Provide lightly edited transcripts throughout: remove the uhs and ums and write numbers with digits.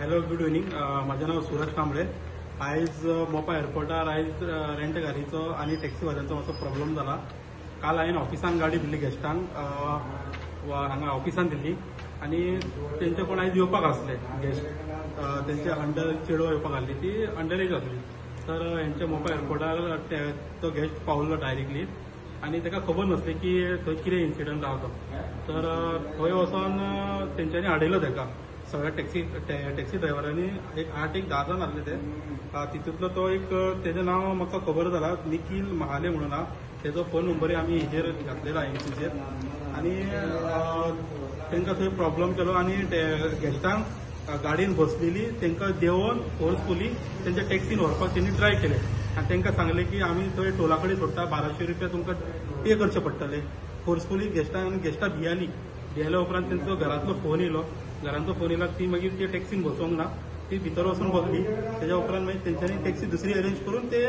Hello, good evening. माझं नाव सूरज कांबळे. आयज मोपा एअरपोर्टार आयज रेंट गाडीचो आणि टॅक्सीवाल्यांचो मातसो प्रॉब्लेम जाला. काल हांवें ऑफिसान गाडी दिल्ली गेस्टांक, हांगा ऑफिसान दिल्ली आणि तेंचे कोण आयज येवपाक आसले गेस्ट. तेंचे अंडर चेडो येवपाक आसली, ती अंडर एज आसली. तर हेंच्या मोपा एअरपोर्टार तो गेस्ट पावलो डायरेक्टली आणि ताका खबर नासली की थंय कितें इन्सिडंट जावं. तर थंय वचून तेंच्यांनी हाडयलो ताका. सगळ्या टॅक्सी ड्रायव्हरांनी एक 8-10 जण आसले ते. तितूंतलो तो एक, तेजें नाव म्हाका खबर जाला, निखिल महाले म्हणून आहा. तेजो फोन नंबरूय आमी हेजेर घातलेलो एनसीचेर. आनी तांकां थंय प्रॉब्लेम केलो आनी गेस्टांक गाडयेन बसलेली तांकां देंवन फोर्सफुली तेंच्या टॅक्सीन व्हरपाक तेणी ट्राय केले. आनी तांकां सांगलें की आमी थंय टोला कडेन सोडटा, 1200 रुपया तुमकां पे करचे पडटले. फोर्सफुली गेस्टां भियेल्या उपरांत तेंचो घरांतलो फोन येयलो. घरांचो फोन येयला, ती मागीर ते टॅक्सीन बसोंक ना, ती भितर वचून बसली. तेज्या उपरांत मागीर तेंच्यांनी टॅक्सी दुसरी अरेंज करून ते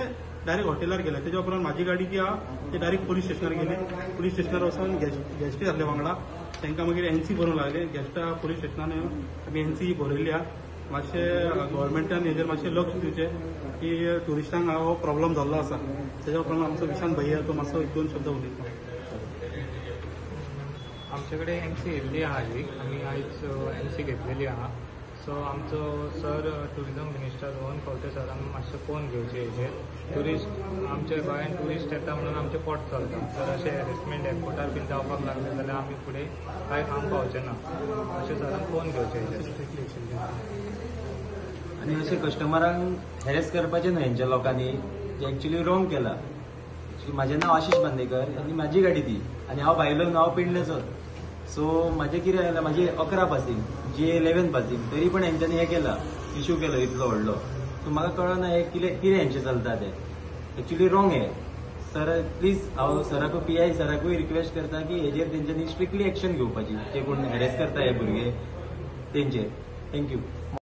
डायरेक्ट हॉटेलार गेले. तेज्या उपरांत म्हाजी गाडी जी आहा ती डायरेक्ट पोलीस स्टेशनार गेली. पोलीस स्टेशनार वचून गेस्टी आसले वांगडा, तांकां मागीर एनसी भरूंक लागले. गेस्टां पोलीस स्टेशनान आमी एनसी भरयली आहा. मातशें गव्हर्मेंटान हेजेर मातशें लक्ष दिवचें की ट्युरिस्टांक हो प्रॉब्लेम जाल्लो आसा. तेज्या उपरांत आमचो विशांत भैया तो मातसो 1-2 शब्द उलयता. आमचे कडेन एनसी येयल्ली आहा. आमी आयज एनसी घेतलेली आहा. सो आमचो sir tourism minister Rohan Khaunte सरान मातशें फोन घेवचे हेजेर. ट्युरिस्ट आमच्या गोंयांत ट्युरिस्ट येता म्हणून आमचें पोट चलता. जर अशें हॅरेसमेंट एअरपोर्टार बीन जावपाक लागले जाल्यार आमी फुडें कांय काम पावचें ना. अशें सरान फोन घेवचे हेजेर. आणि अशें कस्टमरांक हॅरेस करपाचें न्हय हेंच्या लोकांनी, जे एक्चुअली रॉंग केला. म्हाजें नांव आशिश बांदेकर आनी म्हाजी गाडी ती, आनी हांव भायलो हांव पेडणेचो. सो म्हाजें कितें जालें, म्हाजी 11 पासींग, जी 11 पासींग, तरी पण हेंच्यांनी हें केला, इश्यू केलो इतलो व्हडलो. सो म्हाका कळना हें कितें हेंचें चलता तें. एक्चुअली रॉंग हें. सर प्लीज हांव सराकूय PI सराकूय रिक्वेस्ट करता की हेजेर तेंच्यांनी स्ट्रिक्टली एक्शन घेवपाची, जे कोण हॅरेस करता हे भुरगे तेंचेर. थँक्यू.